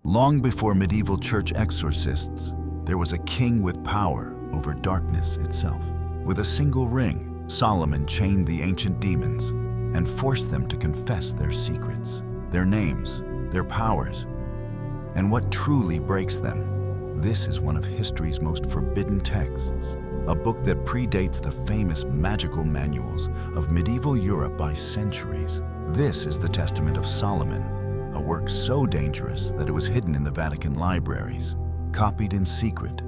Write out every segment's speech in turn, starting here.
Long before medieval church exorcists, there was a king with power over darkness itself. With a single ring, Solomon chained the ancient demons and forced them to confess their secrets, their names, their powers, and what truly breaks them. This is one of history's most forbidden texts, a book that predates the famous magical manuals of medieval Europe by centuries. This is the Testament of Solomon, a work so dangerous that it was hidden in the Vatican libraries, copied in secret,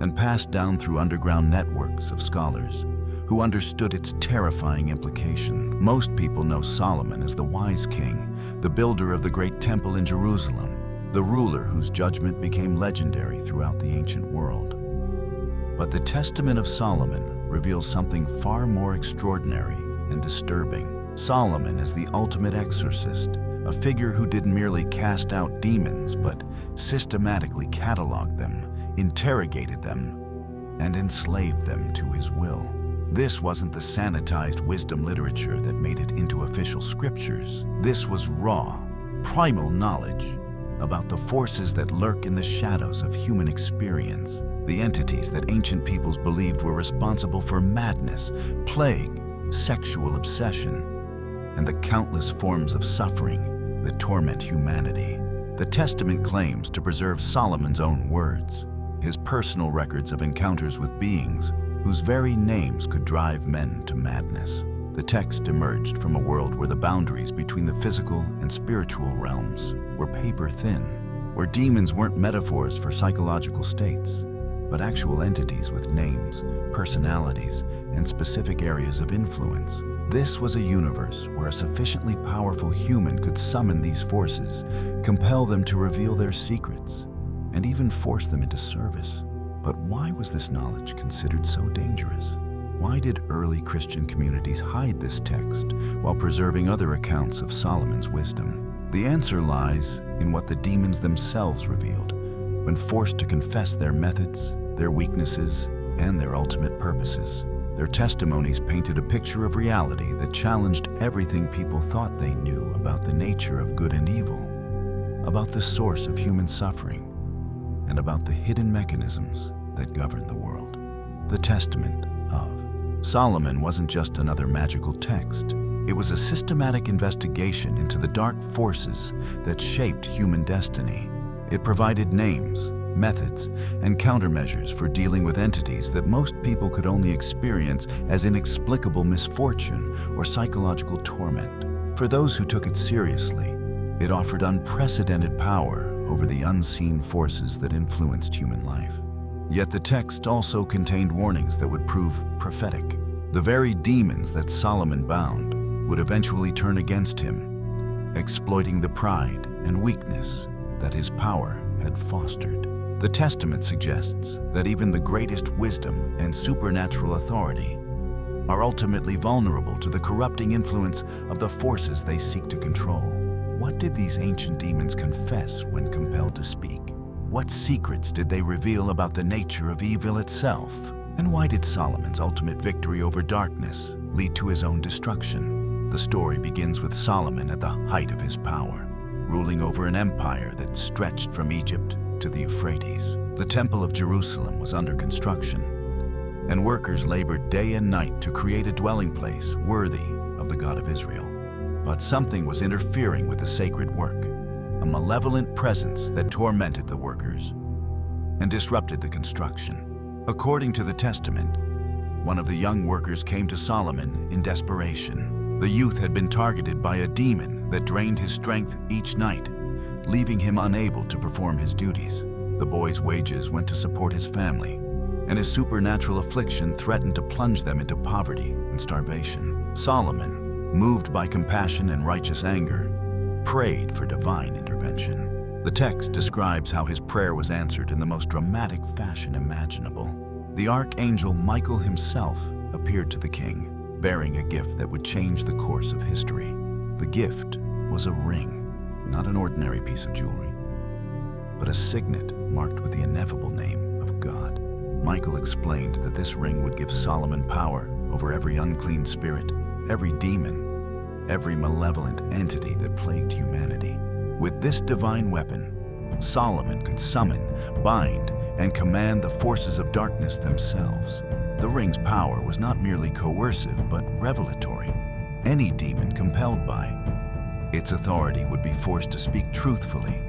and passed down through underground networks of scholars who understood its terrifying implications. Most people know Solomon as the wise king, the builder of the great temple in Jerusalem, the ruler whose judgment became legendary throughout the ancient world. But the Testament of Solomon reveals something far more extraordinary and disturbing. Solomon is the ultimate exorcist, a figure who didn't merely cast out demons, but systematically cataloged them, interrogated them, and enslaved them to his will. This wasn't the sanitized wisdom literature that made it into official scriptures. This was raw, primal knowledge about the forces that lurk in the shadows of human experience, the entities that ancient peoples believed were responsible for madness, plague, sexual obsession, and the countless forms of suffering that torment humanity. The Testament claims to preserve Solomon's own words, his personal records of encounters with beings whose very names could drive men to madness. The text emerged from a world where the boundaries between the physical and spiritual realms were paper thin, where demons weren't metaphors for psychological states, but actual entities with names, personalities, and specific areas of influence. This was a universe where a sufficiently powerful human could summon these forces, compel them to reveal their secrets, and even force them into service. But why was this knowledge considered so dangerous? Why did early Christian communities hide this text while preserving other accounts of Solomon's wisdom? The answer lies in what the demons themselves revealed when forced to confess their methods, their weaknesses, and their ultimate purposes. Their testimonies painted a picture of reality that challenged everything people thought they knew about the nature of good and evil, about the source of human suffering, and about the hidden mechanisms that govern the world. The Testament of Solomon wasn't just another magical text. It was a systematic investigation into the dark forces that shaped human destiny. It provided names, methods, and countermeasures for dealing with entities that most people could only experience as inexplicable misfortune or psychological torment. For those who took it seriously, it offered unprecedented power over the unseen forces that influenced human life. Yet the text also contained warnings that would prove prophetic. The very demons that Solomon bound would eventually turn against him, exploiting the pride and weakness that his power had fostered. The Testament suggests that even the greatest wisdom and supernatural authority are ultimately vulnerable to the corrupting influence of the forces they seek to control. What did these ancient demons confess when compelled to speak? What secrets did they reveal about the nature of evil itself? And why did Solomon's ultimate victory over darkness lead to his own destruction? The story begins with Solomon at the height of his power, ruling over an empire that stretched from Egypt to the Euphrates. The Temple of Jerusalem was under construction, and workers labored day and night to create a dwelling place worthy of the God of Israel. But something was interfering with the sacred work, a malevolent presence that tormented the workers and disrupted the construction. According to the Testament, one of the young workers came to Solomon in desperation. The youth had been targeted by a demon that drained his strength each night, leaving him unable to perform his duties. The boy's wages went to support his family, and his supernatural affliction threatened to plunge them into poverty and starvation. Solomon, moved by compassion and righteous anger, prayed for divine intervention. The text describes how his prayer was answered in the most dramatic fashion imaginable. The archangel Michael himself appeared to the king, bearing a gift that would change the course of history. The gift was a ring, not an ordinary piece of jewelry, but a signet marked with the ineffable name of God. Michael explained that this ring would give Solomon power over every unclean spirit, every demon, every malevolent entity that plagued humanity. With this divine weapon, Solomon could summon, bind, and command the forces of darkness themselves. The ring's power was not merely coercive, but revelatory. Any demon compelled by its authority would be forced to speak truthfully,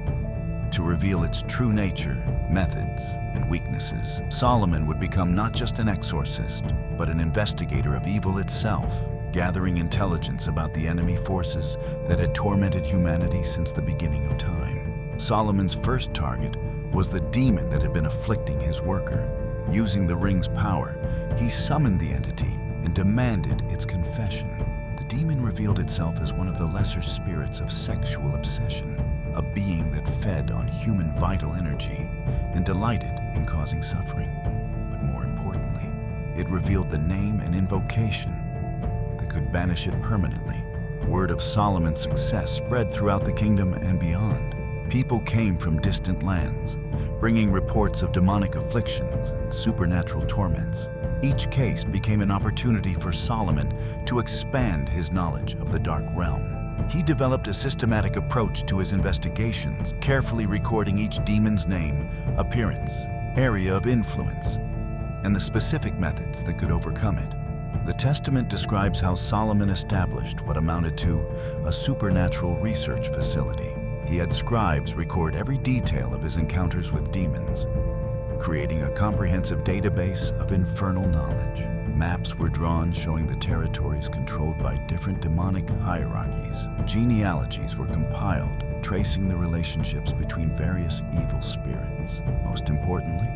to reveal its true nature, methods, and weaknesses. Solomon would become not just an exorcist, but an investigator of evil itself, gathering intelligence about the enemy forces that had tormented humanity since the beginning of time. Solomon's first target was the demon that had been afflicting his worker. Using the ring's power, he summoned the entity and demanded its confession. The demon revealed itself as one of the lesser spirits of sexual obsession, a being that fed on human vital energy and delighted in causing suffering. But more importantly, it revealed the name and invocation that could banish it permanently. Word of Solomon's success spread throughout the kingdom and beyond. People came from distant lands, bringing reports of demonic afflictions and supernatural torments. Each case became an opportunity for Solomon to expand his knowledge of the dark realm. He developed a systematic approach to his investigations, carefully recording each demon's name, appearance, area of influence, and the specific methods that could overcome it. The Testament describes how Solomon established what amounted to a supernatural research facility. He had scribes record every detail of his encounters with demons, creating a comprehensive database of infernal knowledge. Maps were drawn showing the territories controlled by different demonic hierarchies. Genealogies were compiled, tracing the relationships between various evil spirits. Most importantly,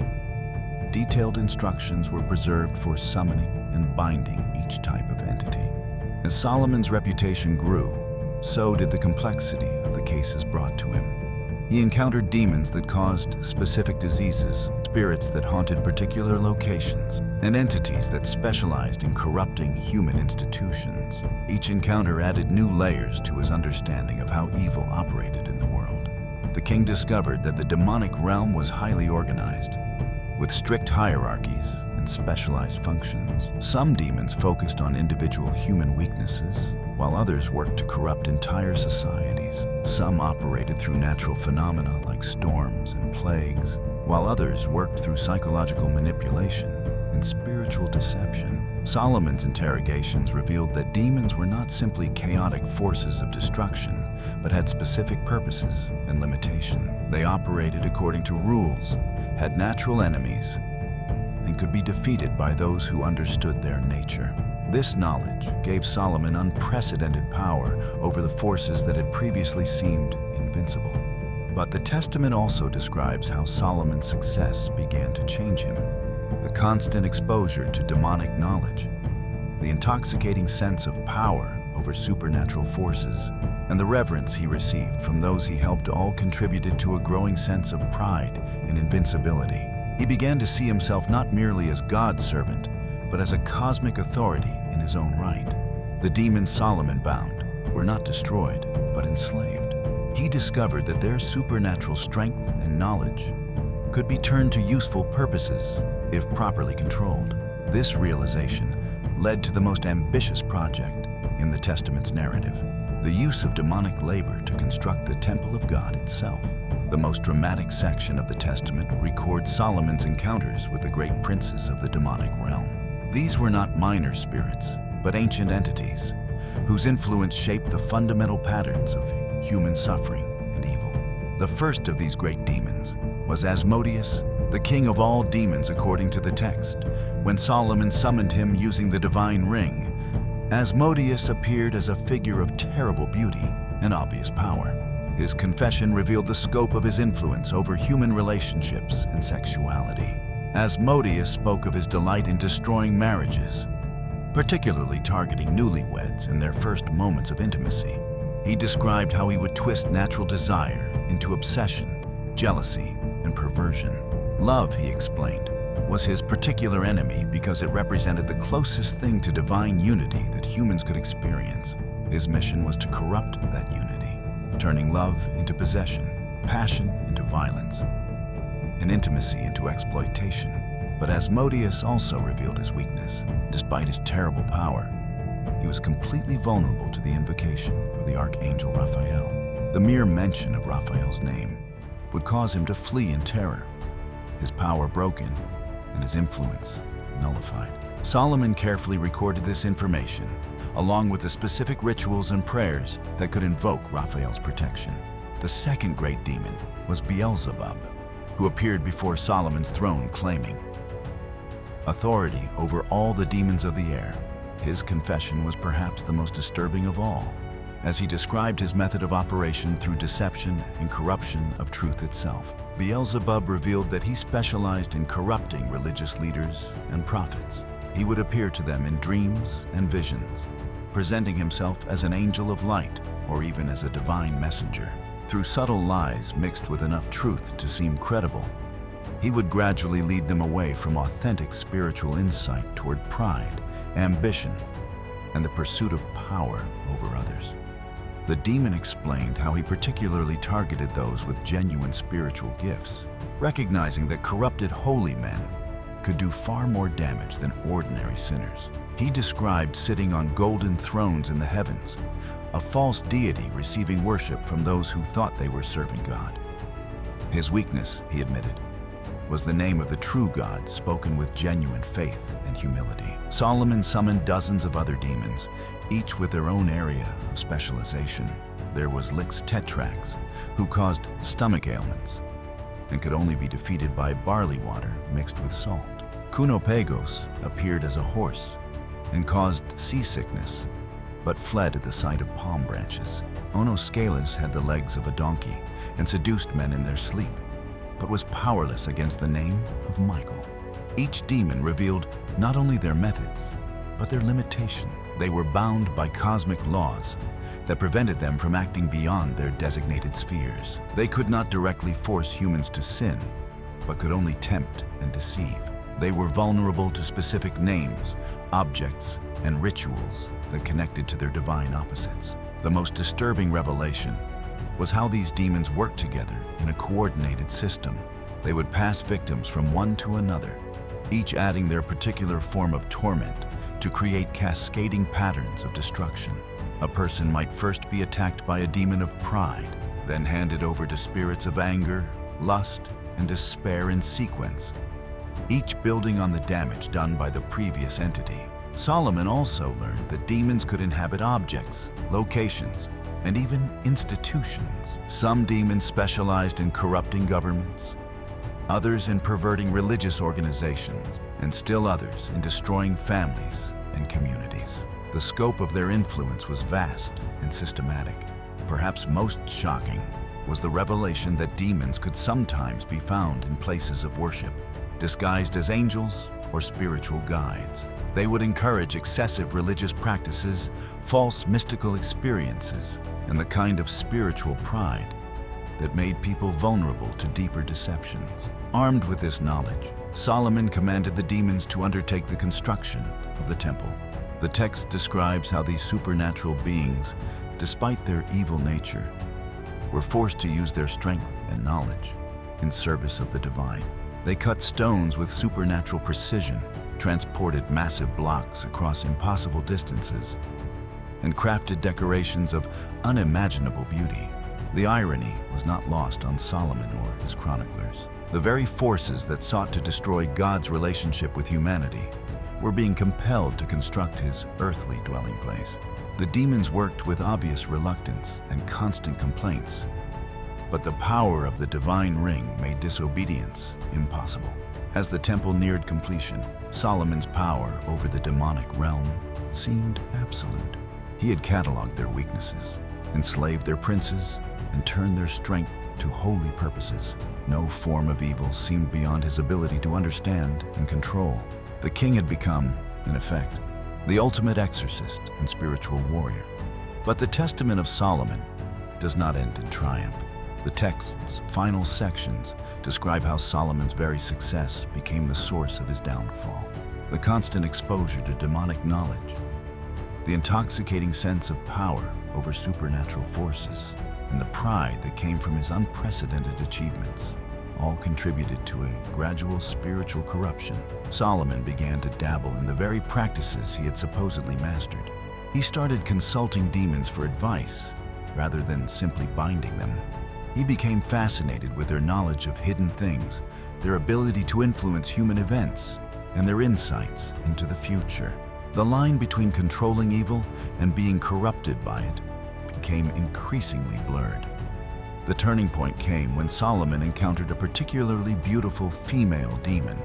detailed instructions were preserved for summoning and binding each type of entity. As Solomon's reputation grew, so did the complexity of the cases brought to him. He encountered demons that caused specific diseases, spirits that haunted particular locations, and entities that specialized in corrupting human institutions. Each encounter added new layers to his understanding of how evil operated in the world. The king discovered that the demonic realm was highly organized, with strict hierarchies and specialized functions. Some demons focused on individual human weaknesses, while others worked to corrupt entire societies. Some operated through natural phenomena like storms and plagues, while others worked through psychological manipulation and spiritual deception. Solomon's interrogations revealed that demons were not simply chaotic forces of destruction, but had specific purposes and limitation. They operated according to rules, had natural enemies, and could be defeated by those who understood their nature. This knowledge gave Solomon unprecedented power over the forces that had previously seemed invincible. But the Testament also describes how Solomon's success began to change him. The constant exposure to demonic knowledge, the intoxicating sense of power over supernatural forces, and the reverence he received from those he helped all contributed to a growing sense of pride and invincibility. He began to see himself not merely as God's servant, but as a cosmic authority in his own right. The demons Solomon bound were not destroyed, but enslaved. He discovered that their supernatural strength and knowledge could be turned to useful purposes if properly controlled. This realization led to the most ambitious project in the Testament's narrative, the use of demonic labor to construct the temple of God itself. The most dramatic section of the Testament records Solomon's encounters with the great princes of the demonic realm. These were not minor spirits, but ancient entities, whose influence shaped the fundamental patterns of human suffering and evil. The first of these great demons was Asmodeus, the king of all demons according to the text. When Solomon summoned him using the divine ring, Asmodeus appeared as a figure of terrible beauty and obvious power. His confession revealed the scope of his influence over human relationships and sexuality. Asmodeus spoke of his delight in destroying marriages, particularly targeting newlyweds in their first moments of intimacy. He described how he would twist natural desire into obsession, jealousy, and perversion. Love, he explained, was his particular enemy because it represented the closest thing to divine unity that humans could experience. His mission was to corrupt that unity, turning love into possession, passion into violence, and intimacy into exploitation. But Asmodeus also revealed his weakness. Despite his terrible power, he was completely vulnerable to the invocation of the archangel Raphael. The mere mention of Raphael's name would cause him to flee in terror, his power broken and his influence nullified. Solomon carefully recorded this information, along with the specific rituals and prayers that could invoke Raphael's protection. The second great demon was Beelzebub, who appeared before Solomon's throne claiming authority over all the demons of the air. His confession was perhaps the most disturbing of all, as he described his method of operation through deception and corruption of truth itself. Beelzebub revealed that he specialized in corrupting religious leaders and prophets. He would appear to them in dreams and visions, presenting himself as an angel of light or even as a divine messenger. Through subtle lies mixed with enough truth to seem credible, he would gradually lead them away from authentic spiritual insight toward pride, ambition, and the pursuit of power over others. The demon explained how he particularly targeted those with genuine spiritual gifts, recognizing that corrupted holy men could do far more damage than ordinary sinners. He described sitting on golden thrones in the heavens, a false deity receiving worship from those who thought they were serving God. His weakness, he admitted, was the name of the true God spoken with genuine faith and humility. Solomon summoned dozens of other demons, each with their own area of specialization. There was Lix Tetrax, who caused stomach ailments and could only be defeated by barley water mixed with salt. Kunopagos appeared as a horse and caused seasickness, but fled at the sight of palm branches. Onoscalas had the legs of a donkey and seduced men in their sleep, but was powerless against the name of Michael. Each demon revealed not only their methods, but their limitation. They were bound by cosmic laws that prevented them from acting beyond their designated spheres. They could not directly force humans to sin, but could only tempt and deceive. They were vulnerable to specific names, objects, and rituals that connected to their divine opposites. The most disturbing revelation was how these demons worked together in a coordinated system. They would pass victims from one to another, each adding their particular form of torment to create cascading patterns of destruction. A person might first be attacked by a demon of pride, then handed over to spirits of anger, lust, and despair in sequence, each building on the damage done by the previous entity. Solomon also learned that demons could inhabit objects, locations, and even institutions. Some demons specialized in corrupting governments, others in perverting religious organizations, and still others in destroying families and communities. The scope of their influence was vast and systematic. Perhaps most shocking was the revelation that demons could sometimes be found in places of worship, disguised as angels or spiritual guides. They would encourage excessive religious practices, false mystical experiences, and the kind of spiritual pride that made people vulnerable to deeper deceptions. Armed with this knowledge, Solomon commanded the demons to undertake the construction of the temple. The text describes how these supernatural beings, despite their evil nature, were forced to use their strength and knowledge in service of the divine. They cut stones with supernatural precision, transported massive blocks across impossible distances, and crafted decorations of unimaginable beauty. The irony was not lost on Solomon or his chroniclers. The very forces that sought to destroy God's relationship with humanity were being compelled to construct his earthly dwelling place. The demons worked with obvious reluctance and constant complaints, but the power of the divine ring made disobedience impossible. As the temple neared completion, Solomon's power over the demonic realm seemed absolute. He had cataloged their weaknesses, enslaved their princes, and turned their strength to holy purposes. No form of evil seemed beyond his ability to understand and control. The king had become, in effect, the ultimate exorcist and spiritual warrior. But the testament of Solomon does not end in triumph. The text's final sections describe how Solomon's very success became the source of his downfall. The constant exposure to demonic knowledge, the intoxicating sense of power over supernatural forces, and the pride that came from his unprecedented achievements all contributed to a gradual spiritual corruption. Solomon began to dabble in the very practices he had supposedly mastered. He started consulting demons for advice rather than simply binding them. He became fascinated with their knowledge of hidden things, their ability to influence human events, and their insights into the future. The line between controlling evil and being corrupted by it became increasingly blurred. The turning point came when Solomon encountered a particularly beautiful female demon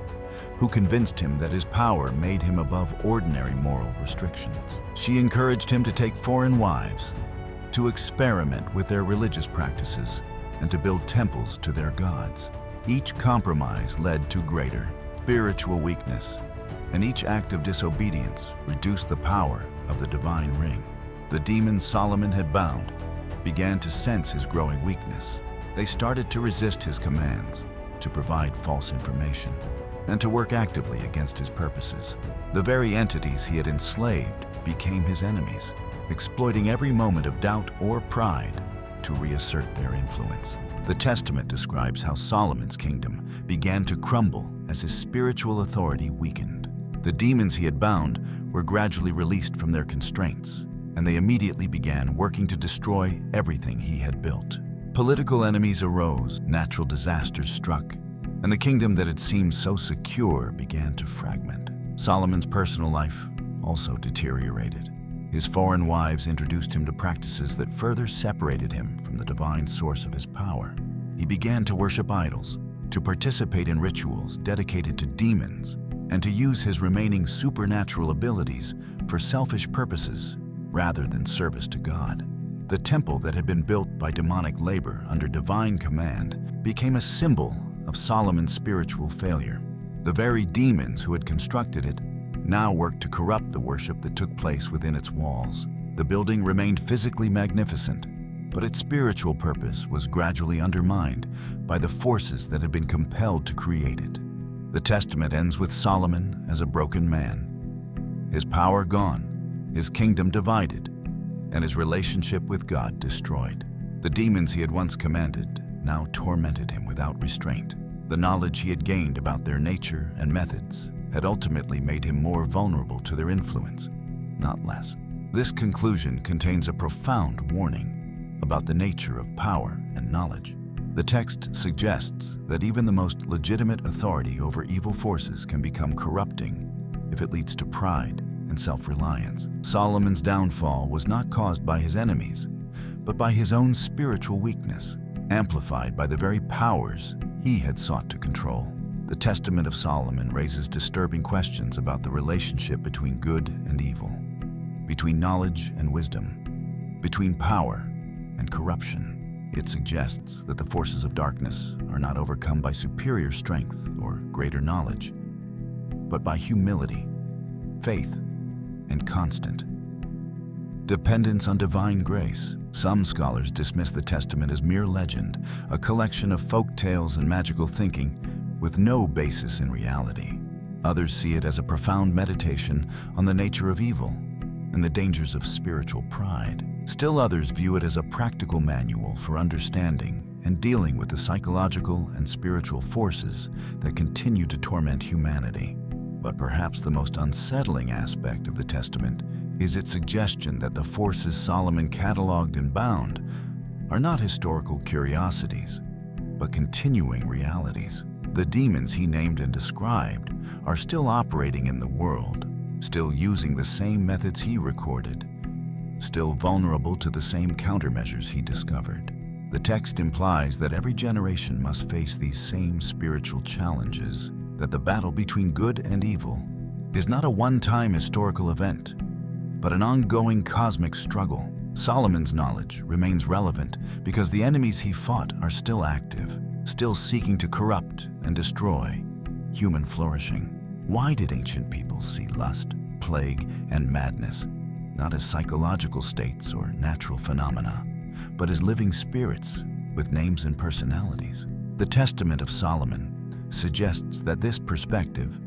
who convinced him that his power made him above ordinary moral restrictions. She encouraged him to take foreign wives, to experiment with their religious practices, and to build temples to their gods. Each compromise led to greater spiritual weakness, and each act of disobedience reduced the power of the divine ring. The demons Solomon had bound began to sense his growing weakness. They started to resist his commands, to provide false information, and to work actively against his purposes. The very entities he had enslaved became his enemies, exploiting every moment of doubt or pride to reassert their influence. The Testament describes how Solomon's kingdom began to crumble as his spiritual authority weakened. The demons he had bound were gradually released from their constraints, and they immediately began working to destroy everything he had built. Political enemies arose, natural disasters struck, and the kingdom that had seemed so secure began to fragment. Solomon's personal life also deteriorated. His foreign wives introduced him to practices that further separated him from the divine source of his power. He began to worship idols, to participate in rituals dedicated to demons, and to use his remaining supernatural abilities for selfish purposes rather than service to God. The temple that had been built by demonic labor under divine command became a symbol of Solomon's spiritual failure. The very demons who had constructed it now worked to corrupt the worship that took place within its walls. The building remained physically magnificent, but its spiritual purpose was gradually undermined by the forces that had been compelled to create it. The Testament ends with Solomon as a broken man, his power gone, his kingdom divided, and his relationship with God destroyed. The demons he had once commanded now tormented him without restraint. The knowledge he had gained about their nature and methods had ultimately made him more vulnerable to their influence, not less. This conclusion contains a profound warning about the nature of power and knowledge. The text suggests that even the most legitimate authority over evil forces can become corrupting if it leads to pride and self-reliance. Solomon's downfall was not caused by his enemies, but by his own spiritual weakness, amplified by the very powers he had sought to control. The Testament of Solomon raises disturbing questions about the relationship between good and evil, between knowledge and wisdom, between power and corruption. It suggests that the forces of darkness are not overcome by superior strength or greater knowledge, but by humility, faith, and constant dependence on divine grace. Some scholars dismiss the Testament as mere legend, a collection of folk tales and magical thinking with no basis in reality. Others see it as a profound meditation on the nature of evil and the dangers of spiritual pride. Still others view it as a practical manual for understanding and dealing with the psychological and spiritual forces that continue to torment humanity. But perhaps the most unsettling aspect of the Testament is its suggestion that the forces Solomon cataloged and bound are not historical curiosities, but continuing realities. The demons he named and described are still operating in the world, still using the same methods he recorded, still vulnerable to the same countermeasures he discovered. The text implies that every generation must face these same spiritual challenges, that the battle between good and evil is not a one-time historical event, but an ongoing cosmic struggle. Solomon's knowledge remains relevant because the enemies he fought are still active, still seeking to corrupt and destroy human flourishing. Why did ancient peoples see lust, plague, and madness not as psychological states or natural phenomena, but as living spirits with names and personalities? The Testament of Solomon suggests that this perspective,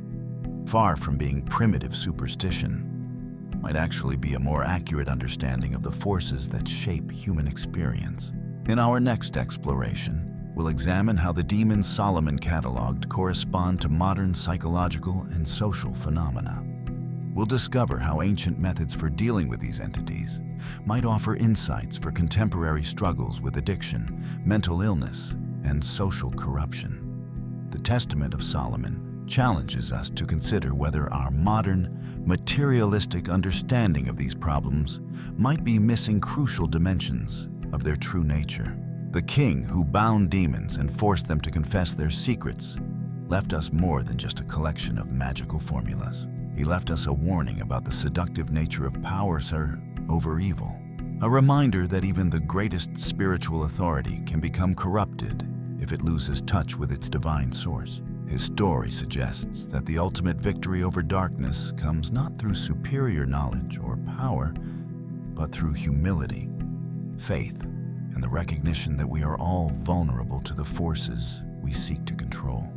far from being primitive superstition, might actually be a more accurate understanding of the forces that shape human experience. In our next exploration, we'll examine how the demons Solomon cataloged correspond to modern psychological and social phenomena. We'll discover how ancient methods for dealing with these entities might offer insights for contemporary struggles with addiction, mental illness, and social corruption. The Testament of Solomon challenges us to consider whether our modern, materialistic understanding of these problems might be missing crucial dimensions of their true nature. The king who bound demons and forced them to confess their secrets left us more than just a collection of magical formulas. He left us a warning about the seductive nature of power over evil, a reminder that even the greatest spiritual authority can become corrupted if it loses touch with its divine source. His story suggests that the ultimate victory over darkness comes not through superior knowledge or power, but through humility, faith, and the recognition that we are all vulnerable to the forces we seek to control.